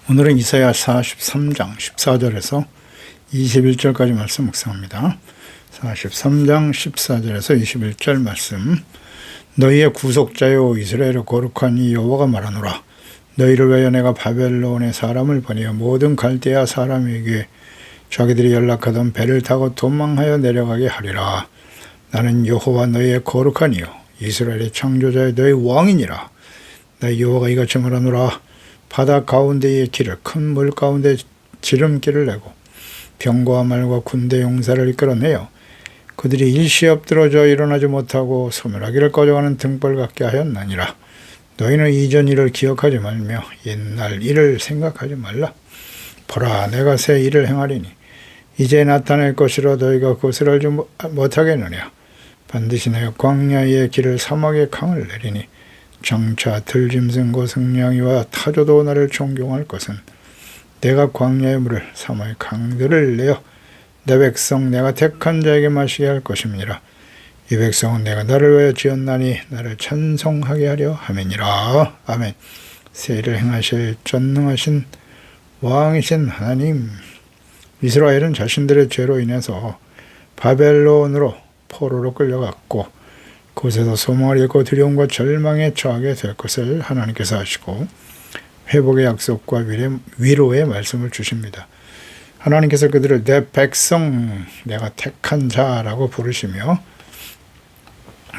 오늘은 이사야 43장 14절에서 21절까지 말씀 묵상합니다. 43장 14절에서 21절 말씀. 너희의 구속자요 이스라엘의 거룩한 이 여호와가 말하노라. 너희를 위하여 내가 바벨론의 사람을 보내어 모든 갈대아 사람에게 자기들이 연락하던 배를 타고 도망하여 내려가게 하리라. 나는 여호와 너희의 거룩한 이요 이스라엘의 창조자의 너희 왕이니라. 나 여호와가 이같이 말하노라. 바다 가운데의 길을 큰 물 가운데 지름길을 내고 병과 말과 군대 용사를 이끌어내어 그들이 일시에 엎드러져 일어나지 못하고 소멸하기를 꺼져가는 등불 같게 하였나니라. 너희는 이전 일을 기억하지 말며 옛날 일을 생각하지 말라. 보라, 내가 새 일을 행하리니 이제 나타낼 것이라 너희가 그것을 알지 못하겠느냐. 반드시 내가 광야의 길을 사막의 강을 내리니 장차 들짐승 고승냥이와 타조도 나를 존경할 것은 내가 광야의 물을 사막의 강들을 내어 내 백성 내가 택한 자에게 마시게 할 것임이니라. 이 백성은 내가 나를 위하여 지었나니 나를 찬송하게 하려 함이니라. 아멘. 새 일을 행하실 전능하신 왕이신 하나님. 이스라엘은 자신들의 죄로 인해서 바벨론으로 포로로 끌려갔고 그곳에서 소망을 잃고 두려움과 절망에 처하게 될 것을 하나님께서 아시고 회복의 약속과 위로의 말씀을 주십니다. 하나님께서 그들을 내 백성, 내가 택한 자라고 부르시며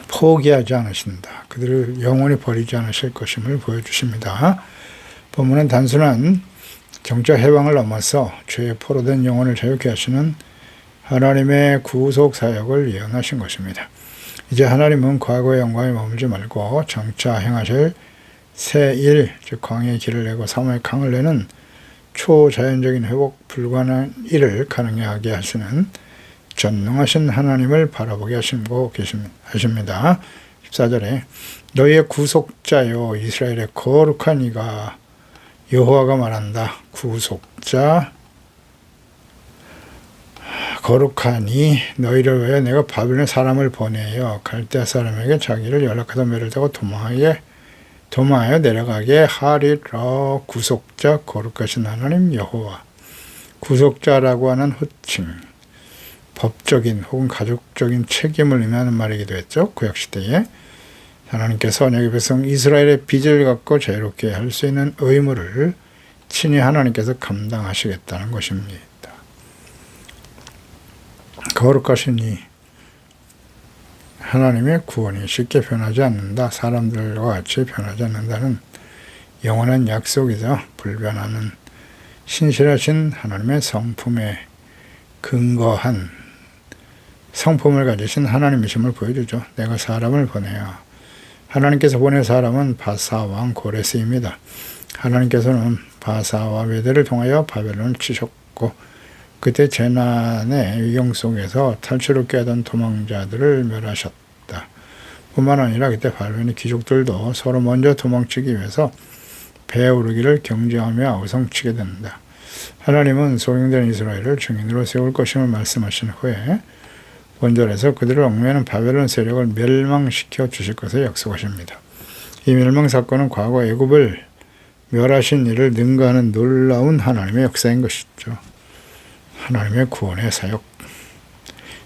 포기하지 않으신다. 그들을 영원히 버리지 않으실 것임을 보여주십니다. 본문은 단순한 정적 해방을 넘어서 죄의 포로된 영혼을 자유케 하시는 하나님의 구속 사역을 예언하신 것입니다. 이제 하나님은 과거의 영광에 머물지 말고 장차 행하실 새 일, 즉 광야의 길을 내고 사막의 강을 내는 초자연적인 회복 불가능한 일을 가능하게 하시는 전능하신 하나님을 바라보게 하시고 하십니다. 14절에 너희의 구속자요 이스라엘의 거룩한 이가 여호와가 말한다. 구속자 거룩하니 너희를 위해 내가 바벨론 사람을 보내어 갈대아 사람에게 자기를 연락하던 배를 타고 도망하여 내려가게 하리라. 구속자 거룩하신 하나님 여호와. 구속자라고 하는 호칭, 법적인 혹은 가족적인 책임을 의미하는 말이기도 했죠. 구약시대에 하나님께서 언약의 백성 이스라엘의 빚을 갚고 자유롭게 할 수 있는 의무를 친히 하나님께서 감당하시겠다는 것입니다. 거룩하신 이 하나님의 구원이 쉽게 변하지 않는다. 사람들과 같이 변하지 않는다는 영원한 약속이자 불변하는 신실하신 하나님의 성품에 근거한 성품을 가지신 하나님이심을 보여주죠. 내가 사람을 보내어. 하나님께서 보낸 사람은 바사 왕 고레스입니다. 하나님께서는 바사와 메대를 통하여 바벨론을 치셨고 그때 재난의 위경 속에서 탈출을 꾀하던 도망자들을 멸하셨다. 뿐만 아니라 그때 바벨론의 귀족들도 서로 먼저 도망치기 위해서 배에 오르기를 경쟁하며 아우성치게 된다. 하나님은 소경된 이스라엘을 증인으로 세울 것임을 말씀하신 후에 본절에서 그들을 얽매이는 바벨론 세력을 멸망시켜 주실 것을 약속하십니다. 이 멸망 사건은 과거 애굽을 멸하신 일을 능가하는 놀라운 하나님의 역사인 것이죠. 하나님의 구원의 사역.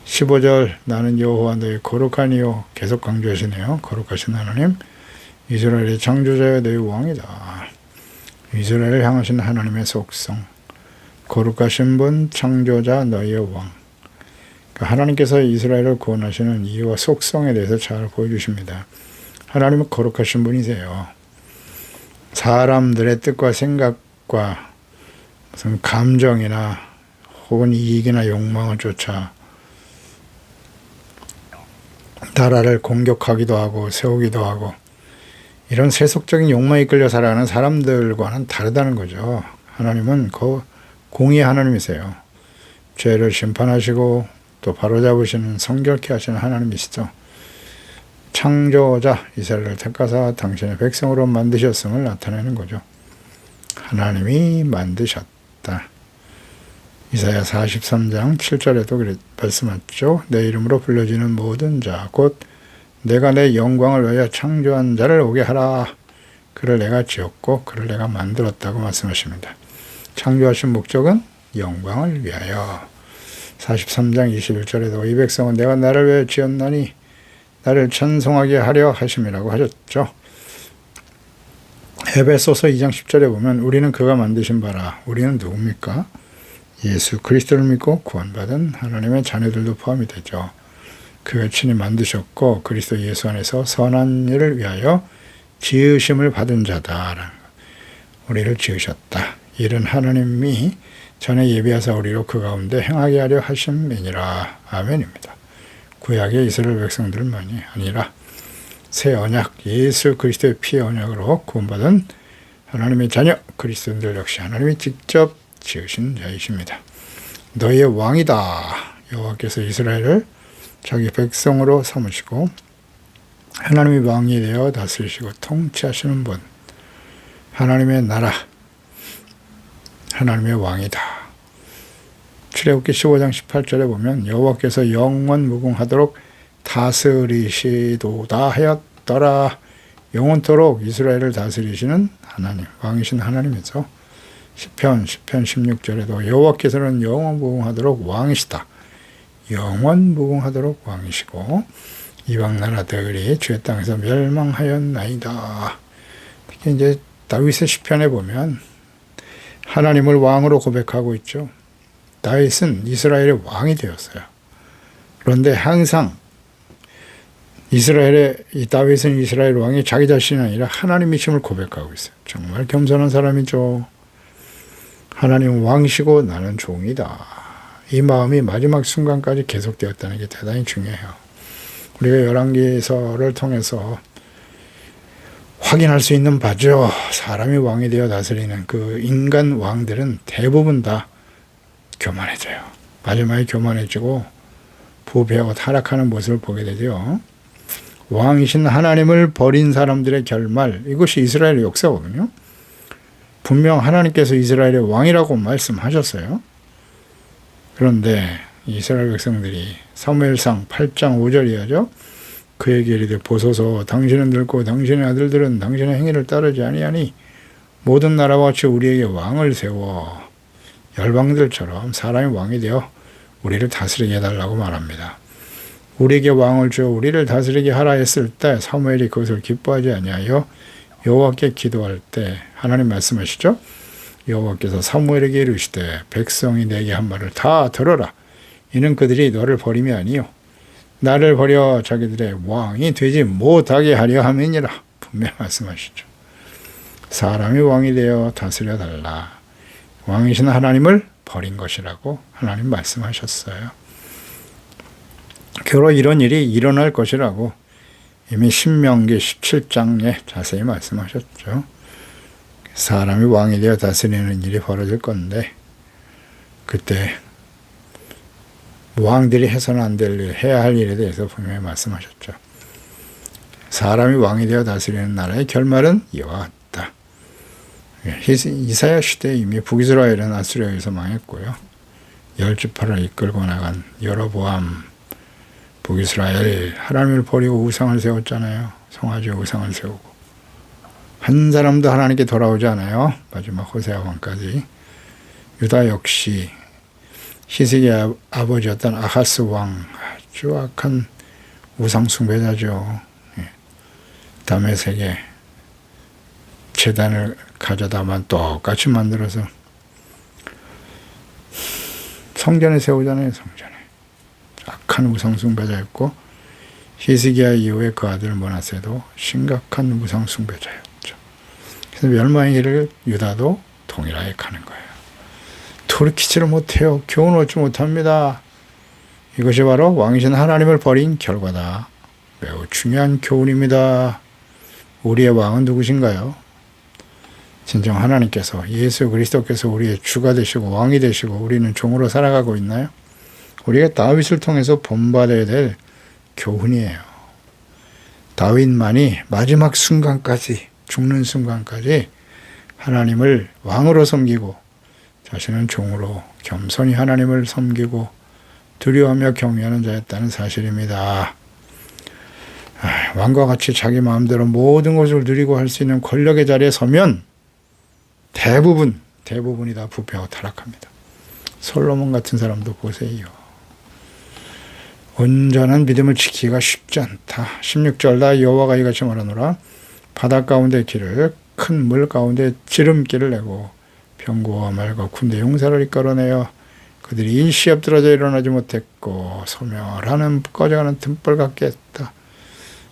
15절 나는 여호와 너희 거룩한 이요 계속 강조하시네요. 거룩하신 하나님 이스라엘의 창조자여 너희 왕이다. 이스라엘을 향하신 하나님의 속성 거룩하신 분 창조자 너희의 왕. 그러니까 하나님께서 이스라엘을 구원하시는 이유와 속성에 대해서 잘 보여주십니다. 하나님은 거룩하신 분이세요. 사람들의 뜻과 생각과 무슨 감정이나 혹은 이익이나 욕망을 쫓아 나라를 공격하기도 하고 세우기도 하고 이런 세속적인 욕망에 이끌려 살아가는 사람들과는 다르다는 거죠. 하나님은 공의의 하나님이세요. 죄를 심판하시고 또 바로잡으시는 성결케 하시는 하나님이시죠. 창조자 이스라엘을 택하사 당신의 백성으로 만드셨음을 나타내는 거죠. 하나님이 만드셨다. 이사야 43장 7절에도 말씀하죠. 내 이름으로 불려지는 모든 자 곧 내가 내 영광을 위하여 창조한 자를 오게 하라. 그를 내가 지었고 그를 내가 만들었다고 말씀하십니다. 창조하신 목적은 영광을 위하여. 43장 21절에도 이 백성은 내가 나를 위하여 지었나니 나를 찬송하게 하려 하심이라고 하셨죠. 에베소서 2장 10절에 보면 우리는 그가 만드신 바라. 우리는 누굽니까? 예수 그리스도를 믿고 구원받은 하나님의 자녀들도 포함이 되죠. 그가 친히 만드셨고 그리스도 예수 안에서 선한 일을 위하여 지으심을 받은 자다. 우리를 지으셨다. 이는 하나님이 전에 예비하사 우리로 그 가운데 행하게 하려 하심이니라. 아멘입니다. 구약의 이스라엘 백성들만이 아니라 새 언약 예수 그리스도의 피의 언약으로 구원받은 하나님의 자녀 그리스도인들 역시 하나님이 직접 지으신 자이십니다. 너희의 왕이다. 여호와께서 이스라엘을 자기 백성으로 삼으시고 하나님이 왕이 되어 다스리시고 통치하시는 분, 하나님의 나라, 하나님의 왕이다. 출애굽기 15장 18절에 보면 여호와께서 영원 무궁하도록 다스리시도다 하였더라. 영원토록 이스라엘을 다스리시는 하나님, 왕이신 하나님이죠. 시편 16절에도 여호와께서는 영원 무궁하도록 왕이시다. 영원 무궁하도록 왕이시고 이방 나라들이 주의 땅에서 멸망하였나이다. 특히 이제 다윗의 시편에 보면 하나님을 왕으로 고백하고 있죠. 다윗은 이스라엘의 왕이 되었어요. 그런데 항상 다윗은 이스라엘 왕이 자기 자신이 아니라 하나님이심을 고백하고 있어요. 정말 겸손한 사람이죠. 하나님 왕이시고 나는 종이다. 이 마음이 마지막 순간까지 계속되었다는 게 대단히 중요해요. 우리가 열왕기서를 통해서 확인할 수 있는 바죠. 사람이 왕이 되어 다스리는 그 인간 왕들은 대부분 다 교만해져요. 마지막에 교만해지고 부패하고 타락하는 모습을 보게 되죠. 왕이신 하나님을 버린 사람들의 결말, 이것이 이스라엘의 역사거든요. 분명 하나님께서 이스라엘의 왕이라고 말씀하셨어요. 그런데 이스라엘 백성들이 사무엘상 8장 5절이야죠. 그에게 이르되 보소서 당신은 늙고 당신의 아들들은 당신의 행위를 따르지 아니하니 모든 나라와 같이 우리에게 왕을 세워 열방들처럼 사람이 왕이 되어 우리를 다스리게 해달라고 말합니다. 우리에게 왕을 주어 우리를 다스리게 하라 했을 때 사무엘이 그것을 기뻐하지 아니하여 여호와께 기도할 때 하나님 말씀하시죠. 여호와께서 사무엘에게 이르시되 백성이 내게 한 말을 다 들어라. 이는 그들이 너를 버림이 아니요 나를 버려 자기들의 왕이 되지 못하게 하려 함이니라. 분명히 말씀하시죠. 사람이 왕이 되어 다스려 달라. 왕이신 하나님을 버린 것이라고 하나님 말씀하셨어요. 결국 이런 일이 일어날 것이라고 이미 신명기 17장에 자세히 말씀하셨죠. 사람이 왕이 되어 다스리는 일이 벌어질 건데 그때 왕들이 해서는 안 될 일, 해야 할 일에 대해서 분명히 말씀하셨죠. 사람이 왕이 되어 다스리는 나라의 결말은 이와 같다. 이사야 시대에 이미 북이스라엘은 아수르에 의해서 망했고요. 10지파를 이끌고 나간 여로보암 북이스라엘 하나님을 버리고 우상을 세웠잖아요. 송아지 우상을 세우고 한 사람도 하나님께 돌아오지 않아요. 마지막 호세아 왕까지. 유다 역시 히스기야 아버지였던 아하스 왕 아주 악한 우상 숭배자죠. 다메섹에 제단을 가져다만 똑같이 만들어서 성전에 세우잖아요. 성전에. 악한 우상 숭배자였고 히스기야 이후에 그 아들 므낫세도 심각한 우상 숭배자였죠. 그래서 멸망의 길을 유다도 동일하게 가는 거예요. 돌이키지를 못해요. 교훈을 얻지 못합니다. 이것이 바로 왕이신 하나님을 버린 결과다. 매우 중요한 교훈입니다. 우리의 왕은 누구신가요? 진정 하나님께서 예수 그리스도께서 우리의 주가 되시고 왕이 되시고 우리는 종으로 살아가고 있나요? 우리가 다윗을 통해서 본받아야 될 교훈이에요. 다윗만이 마지막 순간까지 죽는 순간까지 하나님을 왕으로 섬기고 자신은 종으로 겸손히 하나님을 섬기고 두려워하며 경외하는 자였다는 사실입니다. 왕과 같이 자기 마음대로 모든 것을 누리고 할 수 있는 권력의 자리에 서면 대부분 대부분이 다 부패하고 타락합니다. 솔로몬 같은 사람도 보세요. 온전한 믿음을 지키기가 쉽지 않다. 16절 나 여호와가 이같이 말하노라. 바다 가운데 길을 큰 물 가운데 지름길을 내고 병거와 말과 군대 용사를 이끌어내어 그들이 일시 엎드러져 일어나지 못했고 소멸하는 꺼져가는 등불 같게 했다.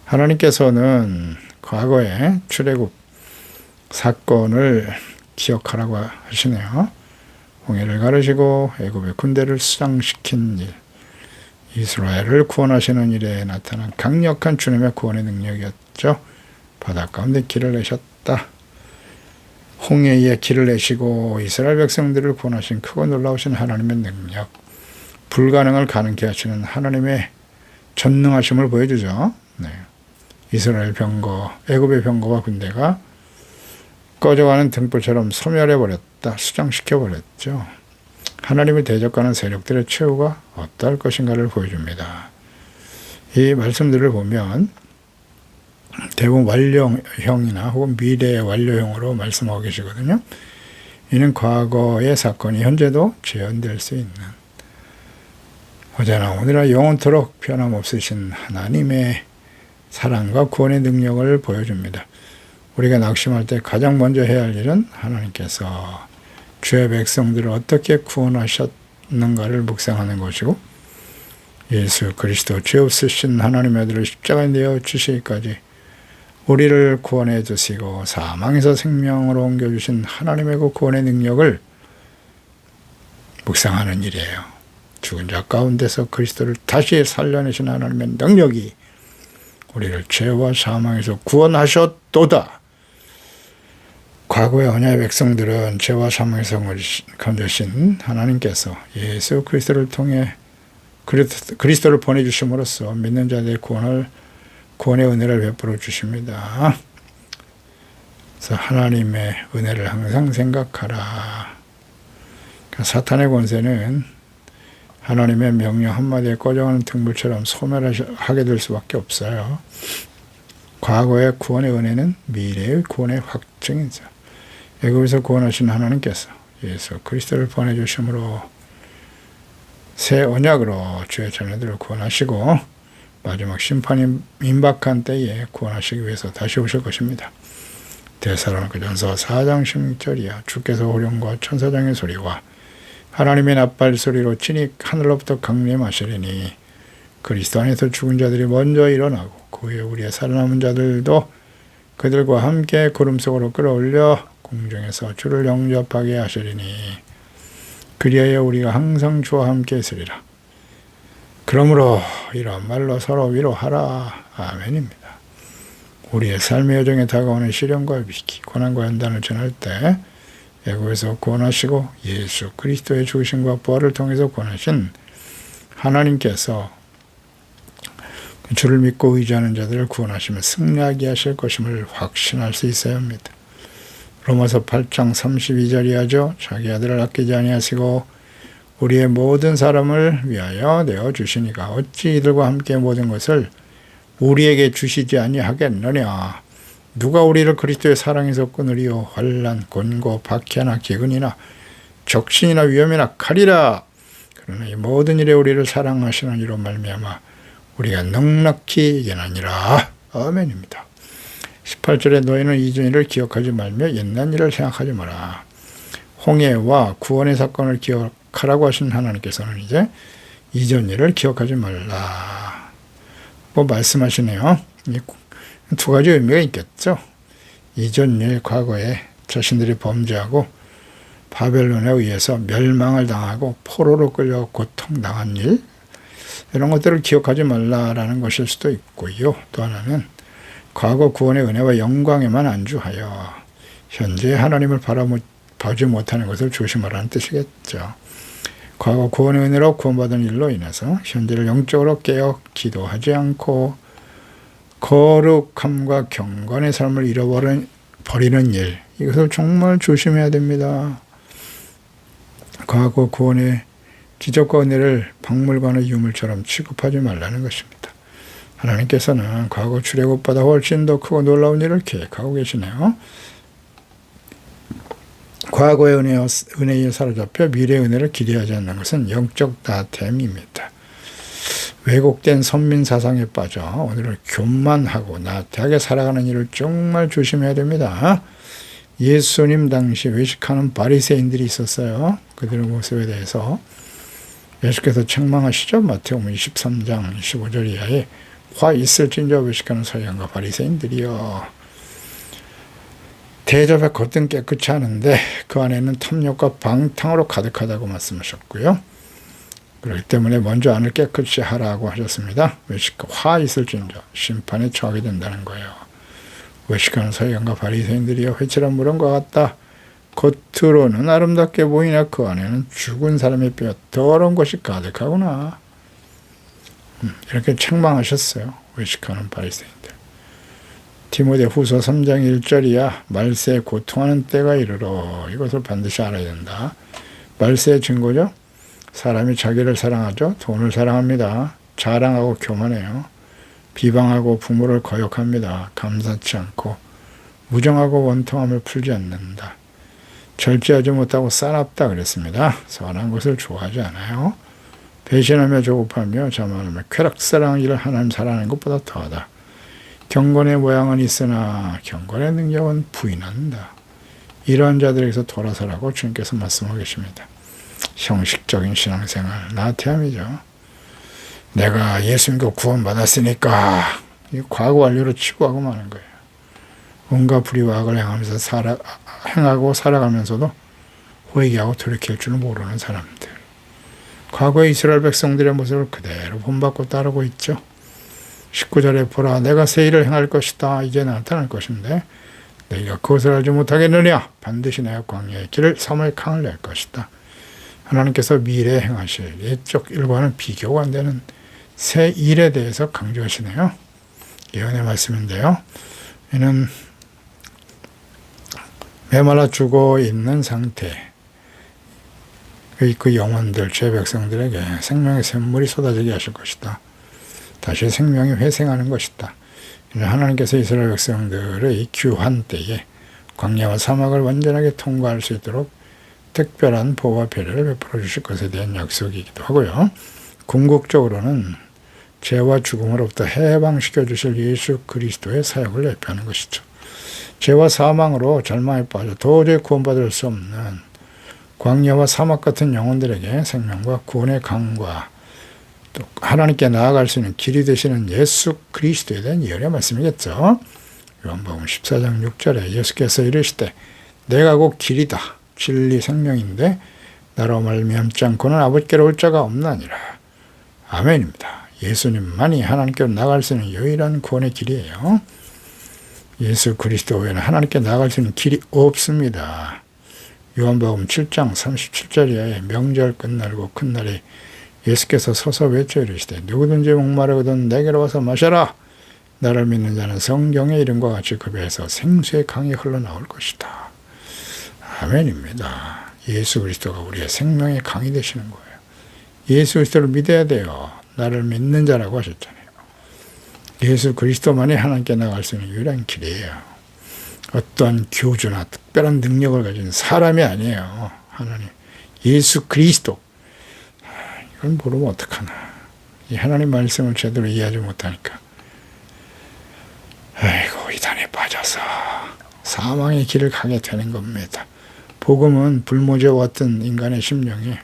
하나님께서는 과거의 출애굽 사건을 기억하라고 하시네요. 홍해를 가르시고 애굽의 군대를 수장시킨 일, 이스라엘을 구원하시는 일에 나타난 강력한 주님의 구원의 능력이었죠. 바다 가운데 길을 내셨다. 홍해에 길을 내시고 이스라엘 백성들을 구원하신 크고 놀라우신 하나님의 능력, 불가능을 가능케 하시는 하나님의 전능하심을 보여주죠. 네. 이스라엘 병거, 애굽의 병거와 군대가 꺼져가는 등불처럼 소멸해버렸다. 수장시켜버렸죠. 하나님을 대적하는 세력들의 최후가 어떠할 것인가를 보여줍니다. 이 말씀들을 보면 대부분 완료형이나 혹은 미래의 완료형으로 말씀하고 계시거든요. 이는 과거의 사건이 현재도 재현될 수 있는 어제나 오늘나 영원토록 변함없으신 하나님의 사랑과 구원의 능력을 보여줍니다. 우리가 낙심할 때 가장 먼저 해야 할 일은 하나님께서 주의 백성들을 어떻게 구원하셨는가를 묵상하는 것이고 예수 그리스도 죄 없으신 하나님의 아들을 십자가에 내어 주시기까지 우리를 구원해 주시고 사망에서 생명으로 옮겨주신 하나님의 그 구원의 능력을 묵상하는 일이에요. 죽은 자 가운데서 그리스도를 다시 살려내신 하나님의 능력이 우리를 죄와 사망에서 구원하셨도다. 과거의 언약의 백성들은 죄와 사망에서 건져신 하나님께서 예수 그리스도를 통해 그리스도를 보내주심으로써 믿는 자들의 구원의 은혜를 베풀어 주십니다. 그래서 하나님의 은혜를 항상 생각하라. 그러니까 사탄의 권세는 하나님의 명령 한마디에 꺼져가는 등불처럼 소멸하게 될 수밖에 없어요. 과거의 구원의 은혜는 미래의 구원의 확증이죠. 애굽에서 구원하신 하나님께서 예수 그리스도를 보내주심으로 새 언약으로 주의 자녀들을 구원하시고 마지막 심판이 임박한 때에 구원하시기 위해서 다시 오실 것입니다. 데살로니가전서 4장 16절이야. 주께서 호령과 천사장의 소리와 하나님의 나팔 소리로 친히 하늘로부터 강림하시리니 그리스도 안에서 죽은 자들이 먼저 일어나고 그 후에 우리의 살아남은 자들도 그들과 함께 구름 속으로 끌어올려 공중에서 주를 영접하게 하시리니 그리하여 우리가 항상 주와 함께 있으리라. 그러므로 이런 말로 서로 위로하라. 아멘입니다. 우리의 삶의 여정에 다가오는 시련과 위기, 고난과 연단을 전할 때 애굽에서 구원하시고 예수 그리스도의 죽으심과 부활을 통해서 구원하신 하나님께서 주를 믿고 의지하는 자들을 구원하시며 승리하게 하실 것임을 확신할 수 있어야 합니다. 로마서 8장 32절이야죠. 자기 아들을 아끼지 아니하시고 우리의 모든 사람을 위하여 내어주시니까 어찌 이들과 함께 모든 것을 우리에게 주시지 아니하겠느냐. 누가 우리를 그리스도의 사랑에서 끊으리요. 환난, 곤고, 박해나 기근이나 적신이나 위험이나 칼이라. 그러나 이 모든 일에 우리를 사랑하시는 이로 말미암아 우리가 넉넉히 이겨나니라. 아멘입니다. 18절에 너희는 이전 일을 기억하지 말며 옛날 일을 생각하지 마라. 홍해와 구원의 사건을 기억하라고 하신 하나님께서는 이제 이전 일을 기억하지 말라. 뭐 말씀하시네요. 두 가지 의미가 있겠죠. 이전 일, 과거에 자신들이 범죄하고 바벨론에 의해서 멸망을 당하고 포로로 끌려 고통당한 일, 이런 것들을 기억하지 말라라는 것일 수도 있고요. 또 하나는 과거 구원의 은혜와 영광에만 안주하여 현재 하나님을 바라보지 못하는 것을 조심하라는 뜻이겠죠. 과거 구원의 은혜로 구원받은 일로 인해서 현재를 영적으로 깨어 기도하지 않고 거룩함과 경건의 삶을 잃어버리는 일, 이것을 정말 조심해야 됩니다. 과거 구원의 기적과 은혜를 박물관의 유물처럼 취급하지 말라는 것입니다. 하나님께서는 과거 출애굽보다 훨씬 더 크고 놀라운 일을 계획하고 계시네요. 과거의 은혜에 사로잡혀 미래의 은혜를 기대하지 않는 것은 영적 나태함입니다. 왜곡된 선민 사상에 빠져 오늘을 교만하고 나태하게 살아가는 일을 정말 조심해야 됩니다. 예수님 당시 외식하는 바리새인들이 있었어요. 그들의 모습에 대해서 예수께서 책망하시죠. 마태복음 23장 25절 이하에 화 있을진저 외식하는 서기관과 바리새인들이여. 대접의 겉은 깨끗이 하는데 그 안에는 탐욕과 방탕으로 가득하다고 말씀하셨고요. 그렇기 때문에 먼저 안을 깨끗이 하라고 하셨습니다. 외식과 화 있을진저 심판에 처하게 된다는 거예요. 외식하는 서기관과 바리새인들이여 회칠한 무덤과 같다. 겉으로는 아름답게 보이나 그 안에는 죽은 사람의 뼈 더러운 것이 가득하구나. 이렇게 책망하셨어요. 외식하는 바리새인들. 디모데후서 3장 1절이야 말세에 고통하는 때가 이르러. 이것을 반드시 알아야 된다. 말세의 증거죠. 사람이 자기를 사랑하죠. 돈을 사랑합니다. 자랑하고 교만해요. 비방하고 부모를 거역합니다. 감사치 않고 무정하고 원통함을 풀지 않는다. 절제하지 못하고 싸납다 그랬습니다. 선한 것을 좋아하지 않아요. 배신하며 조급하며 자만하며 쾌락사랑한 일을 하나님 사랑하는 것보다 더하다. 경건의 모양은 있으나 경건의 능력은 부인한다. 이러한 자들에게서 돌아서라고 주님께서 말씀하고 계십니다. 형식적인 신앙생활, 나태함이죠. 내가 예수님과 구원받았으니까 이 과거 완료로 치부하고 마는 거예요. 온갖 불의와 악을 행하고 살아가면서도 회개하고 돌이킬 줄 모르는 사람들. 과거의 이스라엘 백성들의 모습을 그대로 본받고 따르고 있죠. 19절에 보라 내가 새 일을 행할 것이다. 이제 나타날 것인데 너희가 그것을 알지 못하겠느냐. 반드시 내가 광야의 길을 삼을 강을 낼 것이다. 하나님께서 미래에 행하실 옛적 일과는 비교가 안 되는 새 일에 대해서 강조하시네요. 예언의 말씀인데요. 이는 메말라 죽어 있는 상태 그 영혼들, 죄 백성들에게 생명의 샘물이 쏟아지게 하실 것이다. 다시 생명이 회생하는 것이다. 하나님께서 이스라엘 백성들의 귀한 때에 광야와 사막을 완전하게 통과할 수 있도록 특별한 보호와 배려를 베풀어 주실 것에 대한 약속이기도 하고요. 궁극적으로는 죄와 죽음으로부터 해방시켜 주실 예수 그리스도의 사역을 예표하는 것이죠. 죄와 사망으로 절망에 빠져 도저히 구원받을 수 없는 광야와 사막 같은 영혼들에게 생명과 구원의 강과 또 하나님께 나아갈 수 있는 길이 되시는 예수 그리스도에 대한 예언의 말씀이겠죠. 요한복음 14장 6절에 예수께서 이르시되 내가 곧 길이다 진리 생명인데 나로 말미암지 않고는 아버지께로 올 자가 없나니라. 아멘입니다. 예수님만이 하나님께로 나아갈 수 있는 유일한 구원의 길이에요. 예수 그리스도 외에는 하나님께 나아갈 수 있는 길이 없습니다. 요한복음 7장 37절 이하에 명절 끝날고 큰 날에 예수께서 서서 외쳐 이르시되 누구든지 목마르거든 내게로 와서 마셔라. 나를 믿는 자는 성경의 이름과 같이 그 배에서 생수의 강이 흘러나올 것이다. 아멘입니다. 예수 그리스도가 우리의 생명의 강이 되시는 거예요. 예수 그리스도를 믿어야 돼요. 나를 믿는 자라고 하셨잖아요. 예수 그리스도만이 하나님께 나갈 수 있는 유일한 길이에요. 어떠한 교주나 특별한 능력을 가진 사람이 아니에요. 하나님, 예수 그리스도. 이걸 모르면 어떡하나. 이 하나님 말씀을 제대로 이해하지 못하니까 아이고 이단에 빠져서 사망의 길을 가게 되는 겁니다. 복음은 불모지와 같은 인간의 심령에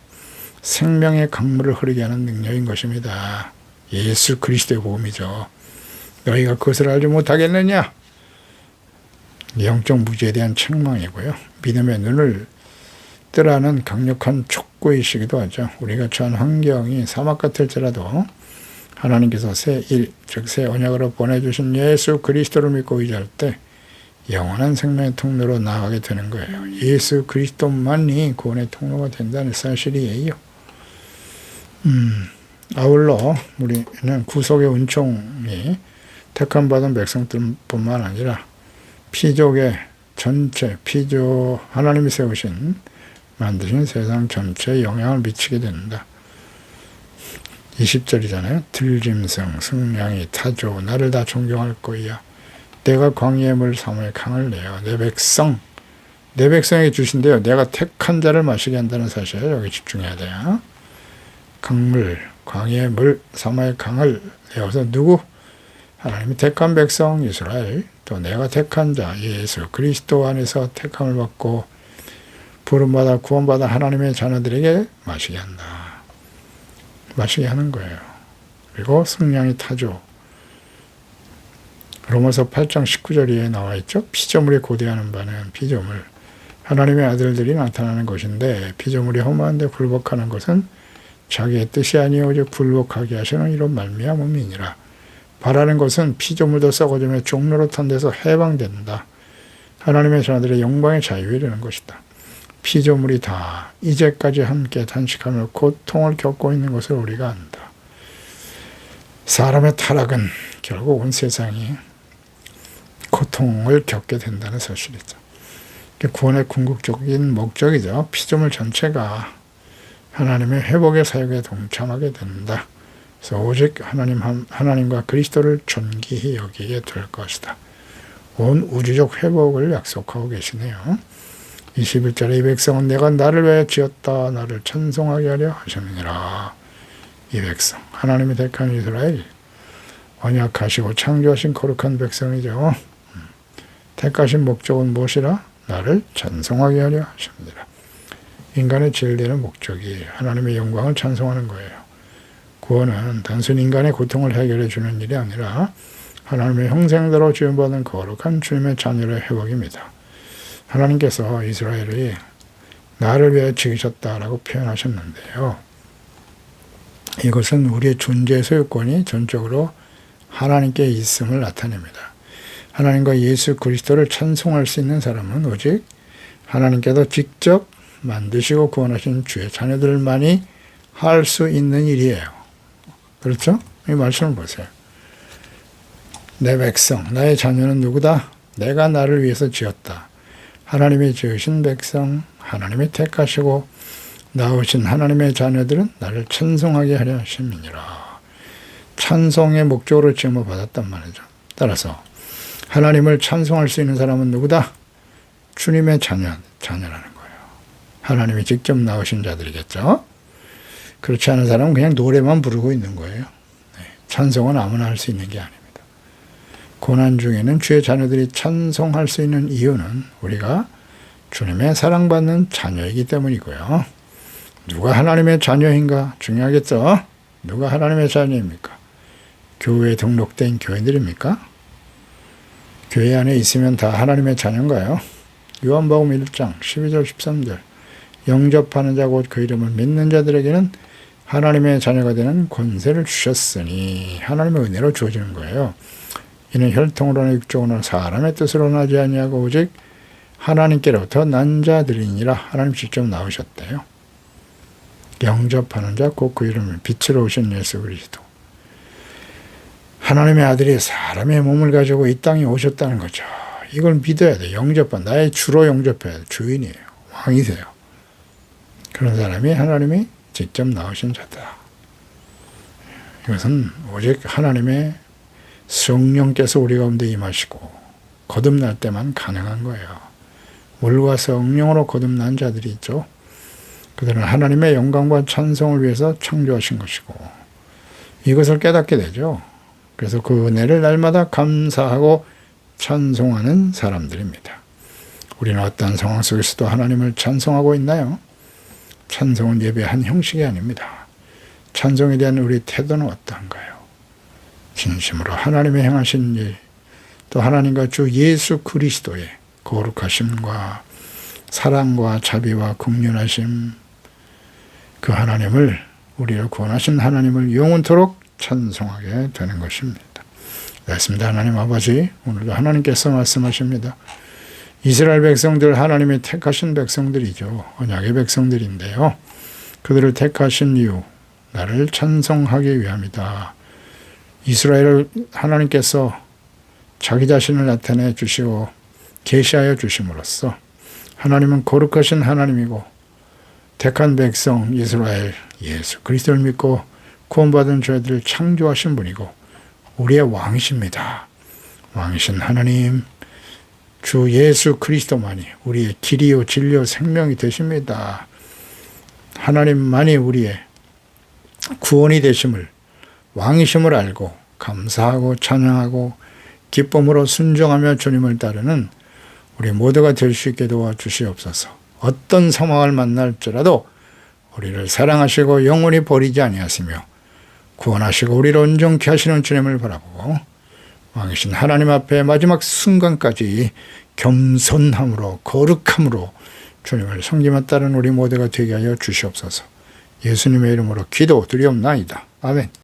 생명의 강물을 흐르게 하는 능력인 것입니다. 예수 그리스도의 복음이죠. 너희가 그것을 알지 못하겠느냐? 영적 무지에 대한 책망이고요. 믿음의 눈을 뜨라는 강력한 촉구이시기도 하죠. 우리가 처한 환경이 사막 같을지라도 하나님께서 새 일, 즉 새 언약으로 보내주신 예수 그리스도를 믿고 의지할 때 영원한 생명의 통로로 나아가게 되는 거예요. 예수 그리스도만이 구원의 통로가 된다는 사실이에요. 아울러 우리는 구속의 은총이 택함 받은 백성들뿐만 아니라 피족의 전체, 피족 하나님이 세우신 만드신 세상 전체에 영향을 미치게 된다. 20절이잖아요. 들짐승, 승냥이, 타조 나를 다 존경할 거야. 내가 광야의 물 삼을 강을 내어 내 백성 내 백성에게 주신대요. 내가 택한 자를 마시게 한다는 사실에 여기 집중해야 돼요. 강물, 광야의 물, 사마의 강을 내어서 누구? 하나님이 택한 백성 이스라엘, 또 내가 택한 자 예수 그리스도 안에서 택함을 받고 부름받아 구원받아 하나님의 자녀들에게 마시게 한다. 마시게 하는 거예요. 그리고 승량이 타죠. 로마서 8장 19절에 나와 있죠. 피조물이 고대하는 바는 피조물, 하나님의 아들들이 나타나는 것인데 피조물이 험한데 굴복하는 것은 자기의 뜻이 아니오 오직 굴복하게 하시는 이로 말미암음이니라. 바라는 것은 피조물도 썩어지며 종로로 탄 데서 해방된다. 하나님의 자녀들의 영광의 자유에 이르는 것이다. 피조물이 다 이제까지 함께 단식하며 고통을 겪고 있는 것을 우리가 안다. 사람의 타락은 결국 온 세상이 고통을 겪게 된다는 사실이죠. 구원의 궁극적인 목적이죠. 피조물 전체가 하나님의 회복의 사역에 동참하게 된다. 그래서 오직 하나님과 그리스도를 존귀히 여기게 될 것이다. 온 우주적 회복을 약속하고 계시네요. 21절에 이 백성은 내가 나를 위하여 지었다. 나를 찬송하게 하려 하셨느니라. 이 백성, 하나님이 택한 이스라엘, 언약하시고 창조하신 거룩한 백성이죠. 택하신 목적은 무엇이라? 나를 찬송하게 하려 하십니다. 인간의 제일 되는 목적이 하나님의 영광을 찬송하는 거예요. 구원은 단순히 인간의 고통을 해결해 주는 일이 아니라 하나님의 형상대로 지음받은 거룩한 주님의 자녀의 회복입니다. 하나님께서 이스라엘이 나를 위해 지으셨다라고 표현하셨는데요. 이것은 우리의 존재 소유권이 전적으로 하나님께 있음을 나타냅니다. 하나님과 예수 그리스도를 찬송할 수 있는 사람은 오직 하나님께서 직접 만드시고 구원하신 주의 자녀들만이 할 수 있는 일이에요. 그렇죠? 이 말씀을 보세요. 내 백성, 나의 자녀는 누구다? 내가 나를 위해서 지었다. 하나님이 지으신 백성, 하나님이 택하시고 낳으신 하나님의 자녀들은 나를 찬송하게 하려 하심이니라. 찬송의 목적으로 지음을 받았단 말이죠. 따라서 하나님을 찬송할 수 있는 사람은 누구다? 주님의 자녀라는 거예요. 하나님이 직접 낳으신 자들이겠죠. 그렇지 않은 사람은 그냥 노래만 부르고 있는 거예요. 찬송은 아무나 할 수 있는 게 아닙니다. 고난 중에는 주의 자녀들이 찬송할 수 있는 이유는 우리가 주님의 사랑받는 자녀이기 때문이고요. 누가 하나님의 자녀인가? 중요하겠죠? 누가 하나님의 자녀입니까? 교회에 등록된 교인들입니까? 교회 안에 있으면 다 하나님의 자녀인가요? 요한복음 1장 12절 13절 영접하는 자 곧 그 이름을 믿는 자들에게는 하나님의 자녀가 되는 권세를 주셨으니 하나님의 은혜로 주어지는 거예요. 이는 혈통으로나 육적으로나 사람의 뜻으로 나지 아니하고 오직 하나님께로부터 난 자들이니라. 하나님 직접 나오셨대요. 영접하는 자 곧 그 이름을 빛으로 오신 예수 그리스도. 하나님의 아들이 사람의 몸을 가지고 이 땅에 오셨다는 거죠. 이걸 믿어야 돼. 영접한 나의 주로 영접해야 돼. 주인이에요. 왕이세요. 그런 사람이 하나님이 직접 나오신 자다. 이것은 오직 하나님의 성령께서 우리 가운데 임하시고 거듭날 때만 가능한 거예요. 물과 성령으로 거듭난 자들이 있죠. 그들은 하나님의 영광과 찬송을 위해서 창조하신 것이고 이것을 깨닫게 되죠. 그래서 그 은혜를 날마다 감사하고 찬송하는 사람들입니다. 우리는 어떤 상황 속에서도 하나님을 찬송하고 있나요? 찬송은 예배의 한 형식이 아닙니다. 찬송에 대한 우리 태도는 어떤가요? 진심으로 하나님의 행하신 일, 또 하나님과 주 예수 그리스도의 거룩하심과 사랑과 자비와 긍휼하심, 그 하나님을, 우리를 구원하신 하나님을 영원토록 찬송하게 되는 것입니다. 그렇습니다. 하나님 아버지, 오늘도 하나님께서 말씀하십니다. 이스라엘 백성들, 하나님이 택하신 백성들이죠. 언약의 백성들인데요. 그들을 택하신 이유, 나를 찬송하기 위함이다. 이스라엘을 하나님께서 자기 자신을 나타내 주시고 계시하여 주심으로써 하나님은 거룩하신 하나님이고 택한 백성 이스라엘 예수 그리스도를 믿고 구원받은 저희들을 창조하신 분이고 우리의 왕이십니다. 왕이신 하나님, 주 예수 그리스도만이 우리의 길이요 진리요 생명이 되십니다. 하나님만이 우리의 구원이 되심을, 왕이심을 알고 감사하고 찬양하고 기쁨으로 순종하며 주님을 따르는 우리 모두가 될 수 있게 도와주시옵소서. 어떤 상황을 만날지라도 우리를 사랑하시고 영원히 버리지 아니하시며 구원하시고 우리를 온전케 하시는 주님을 바라보고 왕이신 하나님 앞에 마지막 순간까지 겸손함으로 거룩함으로 주님을 섬기며 따르는 우리 모두가 되게 하여 주시옵소서. 예수님의 이름으로 기도드리옵나이다. 아멘.